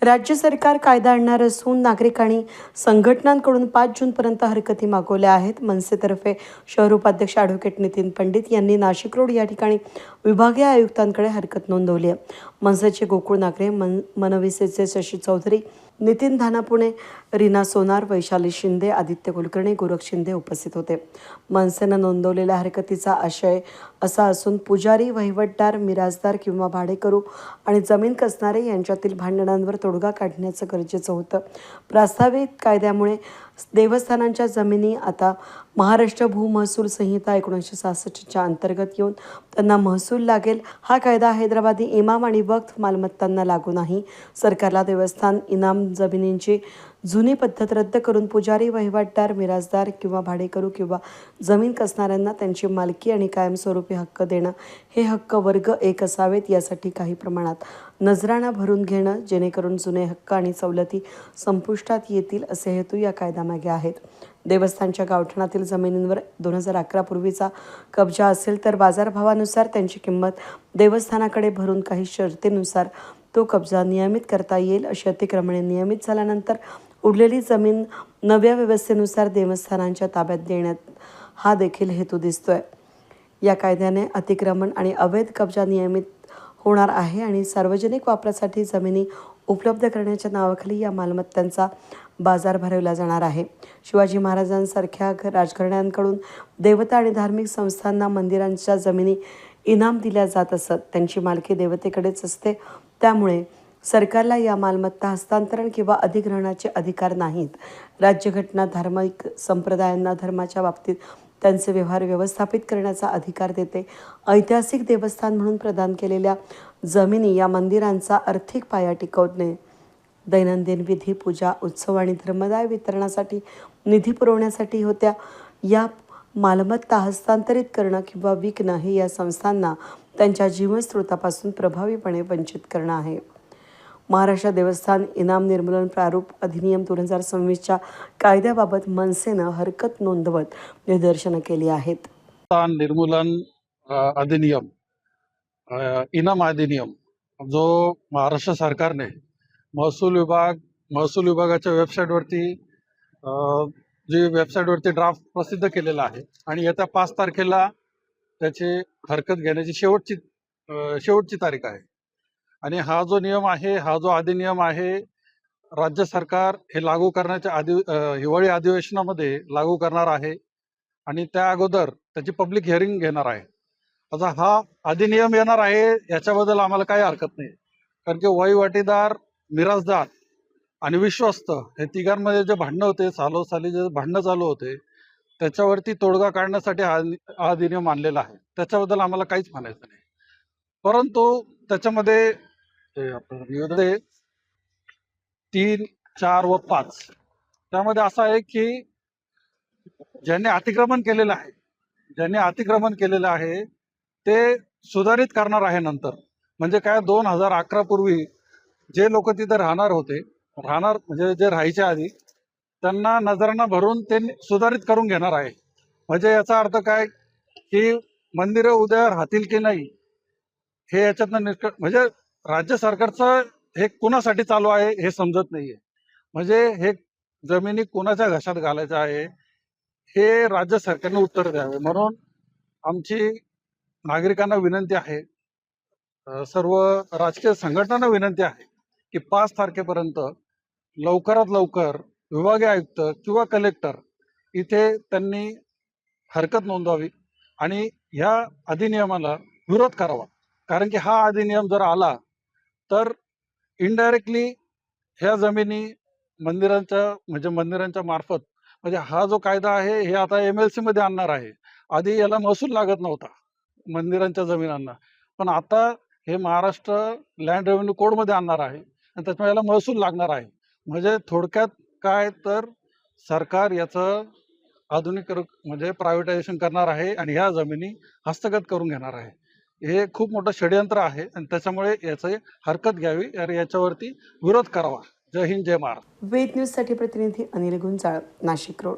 राज्य सरकार कायदा आणणार असून नागरिकांनी संघटनांकडून 5 जूनपर्यंत हरकती मागवल्या आहेत. मनसेतर्फे शहर उपाध्यक्ष ॲडव्होकेट नितीन पंडित यांनी नाशिक रोड या ठिकाणी विभागीय आयुक्तांकडे हरकत नोंदवली आहे. मनसेचे गोकुळ नागरे, मनविसेचे शशी चौधरी, नितीन धानापुणे, रीना सोनार, वैशाली शिंदे, आदित्य कुलकर्णी, गोरख शिंदे उपस्थित होते. मनसेनं नोंदवलेल्या हरकतीचा आशय असा असून पुजारी, वहिवटदार, मिराजदार किंवा भाडेकरू आणि जमीन कसणारे यांच्यातील भांडणांवर तोडगा काढण्याचं गरजेचं होतं. प्रस्तावित कायद्यामुळे देवस्थानांच्या जमिनी आता महाराष्ट्र भूमहसूल संहिता 1966च्या अंतर्गत येऊन त्यांना महसूल लागेल. हा कायदा हैदराबादी इमाम आणि वक्फ मालमत्तांना लागू नाही. सरकारला देवस्थान इनाम जमिनींची जुनी पद्धत रद्द करून पुजारी, वहिवाटदार, मिराजदार किंवा भाडेकरू किंवा जमीन कसणाऱ्यांना त्यांची मालकी आणि कायमस्वरूपी हक्क देणं, हे हक्क वर्ग 1 असावेत. यासाठी काही प्रमाणात नजराणा भरून घेणं, जेणेकरून जुने हक्क आणि सवलती संपुष्टात येतील, असे हेतू या कायद्यामागे आहेत. देवस्थानच्या गावठाणातील जमिनींवर 2011 पूर्वीचा कब्जा असेल तर बाजारभावानुसार त्यांची किंमत देवस्थानाकडे भरून काही शर्तीनुसार तो कब्जा नियमित करता येईल. अशी अतिक्रमणे नियमित झाल्यानंतर उरलेली जमीन नव्या व्यवस्थेनुसार देवस्थानांच्या ताब्यात देण्यात हा देखील हेतू दिसतोय. या कायद्याने अतिक्रमण आणि अवैध कब्जा नियमित होणार आहे आणि सार्वजनिक वापरासाठी जमिनी उपलब्ध करण्याच्या नावाखाली या मालमत्तांचा बाजार भरवला जाणार आहे. शिवाजी महाराजांसारख्या राजघराण्यांकडून देवता आणि धार्मिक संस्थांना मंदिरांच्या जमिनी इनाम दिल्या जात असत. त्यांची मालकी देवतेकडेच असते. त्यामुळे सरकारला या मालमत्ता हस्तांतरण किंवा अधिग्रहणाचे अधिकार नाहीत. राज्यघटना धार्मिक संप्रदायांना धर्माच्या बाबतीत त्यांचे व्यवहार व्यवस्थापित करण्याचा अधिकार देते. ऐतिहासिक देवस्थान म्हणून प्रदान केलेल्या जमिनी या मंदिरांचा आर्थिक पाया टिकवणे, दैनंदिन विधी, पूजा, उत्सव आणि धर्मदाय वितरणासाठी निधी पुरवण्यासाठी होत्या. या मालमत्ता हस्तांतरित करणं किंवा विकणं हे या संस्थांना त्यांच्या जीवनस्रोतापासून प्रभावीपणे वंचित करणं आहे. महाराष्ट्र देवस्थान इनाम निर्मूलन प्रारूप अधिनियम 2026च्या कायद्याबाबत मनसेनं हरकत नोंदवत निदर्शनं केली आहेत. निर्मूलन अधिनियम, इनाम अधिनियम जो महाराष्ट्र सरकारने महसूल विभागाच्या वेबसाईटवरती जी वेबसाईटवरती ड्राफ्ट प्रसिद्ध केलेला आहे आणि येत्या 5 तारखेला त्याची हरकत घेण्याची शेवटची तारीख आहे. आणि हा जो नियम आहे, हा जो अधिनियम आहे, राज्य सरकार हे लागू करण्याच्या हिवाळी अधिवेशनामध्ये लागू करणार आहे आणि त्या अगोदर त्याची पब्लिक हिअरिंग घेणार आहे. आता हा अधिनियम येणार आहे याच्याबद्दल आम्हाला काही हरकत नाही, कारण की वहिवाटीदार, मिराजदार आणि विश्वस्त हे तिघांमध्ये जे भांडणं होते, सालोसाली जे भांडणं चालू होते, त्याच्यावरती तोडगा काढण्यासाठी हा अधिनियम आणलेला आहे. त्याच्याबद्दल आम्हाला काहीच म्हणायचं नाही. परंतु त्याच्यामध्ये 3, 4 व 5 त्यामध्ये असं आहे की ज्यांनी अतिक्रमण केलेलं आहे ते सुधारित करणार आहे नंतर. म्हणजे काय, 2011 पूर्वी जे लोक तिथे राहणार म्हणजे जे राहायच्या आधी, त्यांना नजराणा भरून ते सुधारित करून घेणार आहे. म्हणजे याचा अर्थ काय की मंदिरं उद्या राहतील की नाही हे याच्यातनं म्हणजे राज्य सरकारचं हे कुणासाठी चालू आहे हे समजत नाहीये. म्हणजे हे जमिनी कुणाच्या घशात घालायचं आहे हे राज्य सरकारने उत्तर द्यावे. म्हणून आमची नागरिकांना विनंती आहे, सर्व राजकीय संघटनांना विनंती आहे की 5 तारखेपर्यंत लवकरात लवकर विभागीय आयुक्त किंवा कलेक्टर इथे त्यांनी हरकत नोंदवावी आणि ह्या अधिनियमाला विरोध करावा. कारण की हा अधिनियम जर आला तर इनडायरेक्टली ह्या जमिनी मंदिरांच्या मार्फत, म्हणजे हा जो कायदा आहे हे आता MLC मध्ये आणणार आहे. आधी याला महसूल लागत नव्हता मंदिरांच्या जमिनांना, पण आता हे महाराष्ट्र लँड रेव्हेन्यू कोडमध्ये आणणार आहे आणि त्याच्यामुळे याला महसूल लागणार आहे. म्हणजे थोडक्यात काय तर सरकार याचं म्हणजे प्रायव्हेटायझेशन करणार आहे आणि ह्या जमिनी हस्तगत करून घेणार आहे. हे खूप मोठं षडयंत्र आहे आणि त्याच्यामुळे याची हरकत घ्यावी आणि याच्यावरती विरोध करावा. जय हिंद, जय महाराष्ट्र. वेद न्यूजसाठी प्रतिनिधी अनिल गुंजाळ, नाशिक रोड.